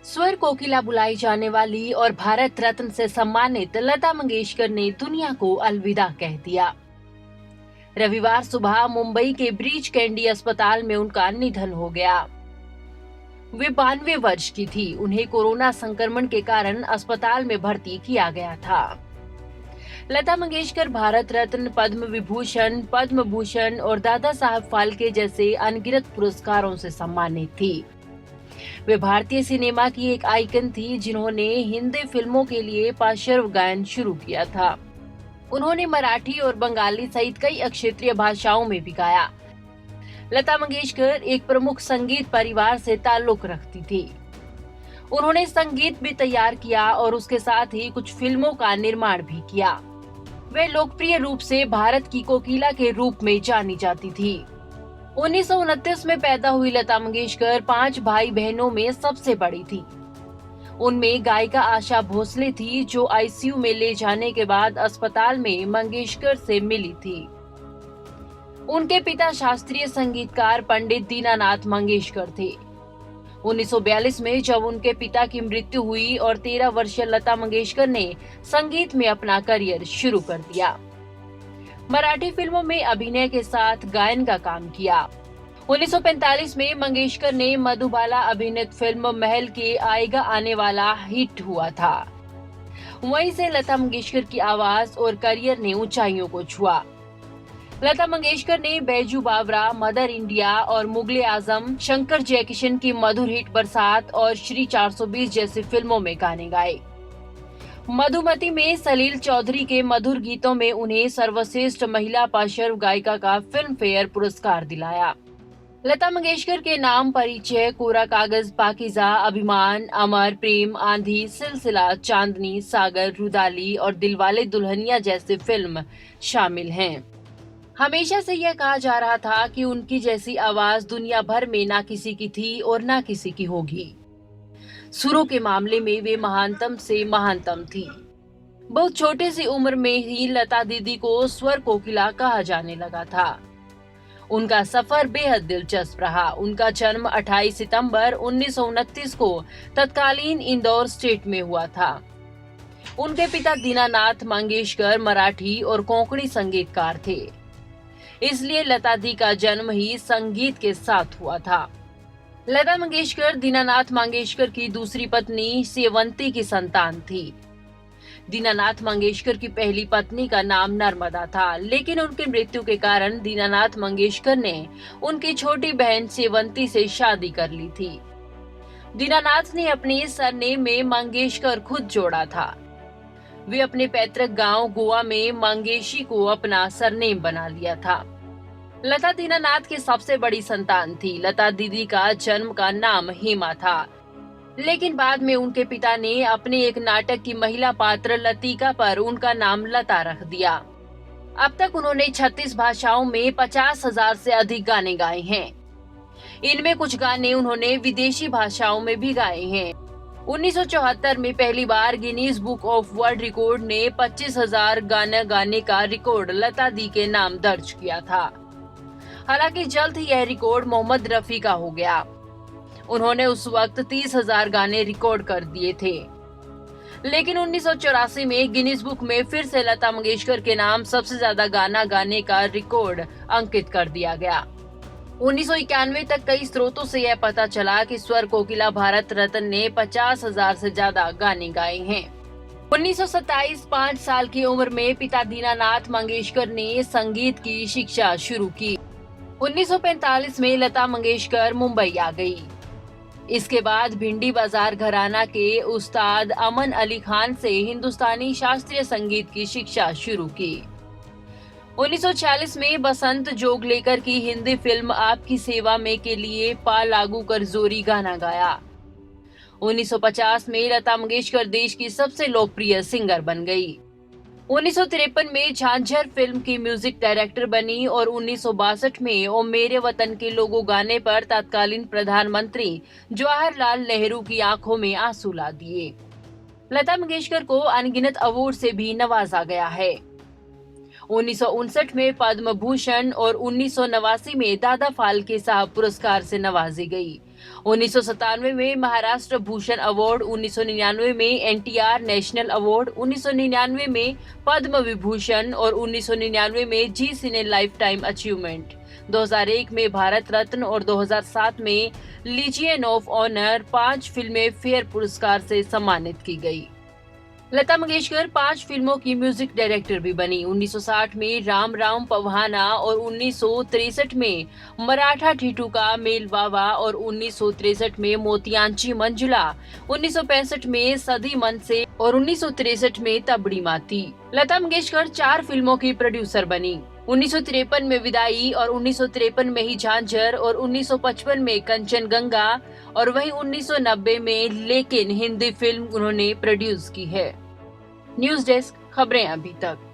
स्वर कोकिला बुलाई जाने वाली और भारत रत्न से सम्मानित लता मंगेशकर ने दुनिया को अलविदा कह दिया। रविवार सुबह मुंबई के ब्रीच कैंडी अस्पताल में उनका निधन हो गया। वे 92 वर्ष की थी। उन्हें कोरोना संक्रमण के कारण अस्पताल में भर्ती किया गया था। लता मंगेशकर भारत रत्न, पद्म विभूषण, पद्म भूषण और दादा साहब फाल्के जैसे अनगिनत पुरस्कारों से सम्मानित थी। वे भारतीय सिनेमा की एक आइकन थी जिन्होंने हिंदी फिल्मों के लिए पार्श्व गायन शुरू किया था। उन्होंने मराठी और बंगाली सहित कई क्षेत्रीय भाषाओं में भी गाया। लता मंगेशकर एक प्रमुख संगीत परिवार से ताल्लुक रखती थी। उन्होंने संगीत भी तैयार किया और उसके साथ ही कुछ फिल्मों का निर्माण भी किया। वे लोकप्रिय रूप से भारत की कोकिला के रूप में जानी जाती थी। 1929 में पैदा हुई लता मंगेशकर 5 भाई बहनों में सबसे बड़ी थी। उनमें गायिका आशा भोसले थी, जो आईसीयू में ले जाने के बाद अस्पताल में मंगेशकर से मिली थी। उनके पिता शास्त्रीय संगीतकार पंडित दीनानाथ मंगेशकर थे। 1942 में जब उनके पिता की मृत्यु हुई और 13 वर्षीय लता मंगेशकर ने संगीत में अपना करियर शुरू कर दिया। मराठी फिल्मों में अभिनय के साथ गायन का काम किया। 1945 में मंगेशकर ने मधुबाला अभिनीत फिल्म महल के आएगा आने वाला हिट हुआ था। वहीं से लता मंगेशकर की आवाज और करियर ने ऊंचाइयों को छुआ। लता मंगेशकर ने बैजू बावरा, मदर इंडिया और मुगले आजम, शंकर जयकिशन की मधुर हिट बरसात और श्री 420 जैसी फिल्मों में गाने गाए। मधुमती में सलील चौधरी के मधुर गीतों में उन्हें सर्वश्रेष्ठ महिला पार्श्व गायिका का फिल्म फेयर पुरस्कार दिलाया। लता मंगेशकर के नाम परिचय, कोरा कागज, पाकीज़ा, अभिमान, अमर, प्रेम, आंधी, सिलसिला, चांदनी, सागर, रुदाली और दिलवाले दुल्हनिया जैसे फिल्म शामिल हैं। हमेशा से यह कहा जा रहा था कि उनकी जैसी आवाज दुनिया भर में ना किसी की थी और ना किसी की होगी। सुरों के मामले में वे महानतम से महानतम थी। बहुत छोटे सी उम्र में ही लता दीदी को स्वर कोकिला कहा जाने लगा था। उनका सफर बेहद दिलचस्प रहा। उनका जन्म 28 सितंबर 1929 को तत्कालीन इंदौर स्टेट में हुआ था। उनके पिता दीनानाथ मंगेशकर मराठी और कोंकणी संगीतकार थे, इसलिए लता दी का जन्म ही संगीत के साथ हुआ था। लता मंगेशकर दीनानाथ मंगेशकर की दूसरी पत्नी सेवंती की संतान थी। दीनानाथ मंगेशकर की पहली पत्नी का नाम नर्मदा था, लेकिन उनकी मृत्यु के कारण दीनानाथ मंगेशकर ने उनकी छोटी बहन सेवंती से शादी कर ली थी। दीनानाथ ने अपने सरनेम में मंगेशकर खुद जोड़ा था। वे अपने पैतृक गांव गोवा में मंगेशी को अपना सरनेम बना लिया था। लता दीनानाथ की सबसे बड़ी संतान थी। लता दीदी का जन्म का नाम हेमा था, लेकिन बाद में उनके पिता ने अपने एक नाटक की महिला पात्र लतिका पर उनका नाम लता रख दिया। अब तक उन्होंने 36 भाषाओं में 50,000 से अधिक गाने गाए हैं। इनमें कुछ गाने उन्होंने विदेशी भाषाओं में भी गाए हैं। 1974 में पहली बार Guinness book of world record ने 25,000 गाना गाने का रिकॉर्ड लता दी के नाम दर्ज किया था। हालांकि जल्द ही यह रिकॉर्ड मोहम्मद रफी का हो गया। उन्होंने उस वक्त 30,000 गाने रिकॉर्ड कर दिए थे। लेकिन 1984 में गिनीज बुक में फिर से लता मंगेशकर के नाम सबसे ज्यादा गाना गाने का रिकॉर्ड अंकित कर दिया गया। 1991 तक कई स्रोतों से यह पता चला कि स्वर कोकिला भारत रत्न ने 50,000 से ज्यादा गाने गाए हैं। 1927 5 साल की उम्र में पिता दीनानाथ मंगेशकर ने संगीत की शिक्षा शुरू की। 1945 में लता मंगेशकर मुंबई आ गई। इसके बाद भिंडी बाजार घराना के उस्ताद अमन अली खान से हिंदुस्तानी शास्त्रीय संगीत की शिक्षा शुरू की। 1946 में बसंत जोगलेकर की हिंदी फिल्म आपकी सेवा में के लिए पा लागू कर जोरी गाना गाया। 1950 में लता मंगेशकर देश की सबसे लोकप्रिय सिंगर बन गई। 1953 में झांझर फिल्म की म्यूजिक डायरेक्टर बनी और 1962 में ओ मेरे वतन के लोगों गाने पर तत्कालीन प्रधानमंत्री जवाहरलाल नेहरू की आंखों में आंसू ला दिए। लता मंगेशकर को अनगिनत अवार्ड से भी नवाजा गया है। 1959 में पद्म भूषण और 1989 में दादा फाल्के साहब पुरस्कार से नवाजी गई। 1997 में महाराष्ट्र भूषण अवार्ड, 1999 में एनटीआर नेशनल अवार्ड, 1999 में पद्म विभूषण और 1999 में जी सिने लाइफ टाइम अचीवमेंट, 2001 में भारत रत्न और 2007 में लीजियन ऑफ ऑनर 5 फिल्में फेयर पुरस्कार से सम्मानित की गई। लता मंगेशकर 5 फिल्मों की म्यूजिक डायरेक्टर भी बनी। 1960 में राम राम पवहाना और 1963 में मराठा ठीठू का मेल वावा और 1963 में मोतियांची मंजुला, 1965 में सदी मन से और 1963 में तबड़ी माती। लता मंगेशकर 4 फिल्मों की प्रोड्यूसर बनी। 1953 में विदाई और 1953 में ही झांझर और 1955 में कंचनगंगा और वहीं 1990 में लेकिन हिंदी फिल्म उन्होंने प्रोड्यूस की है। न्यूज डेस्क, खबरें अभी तक।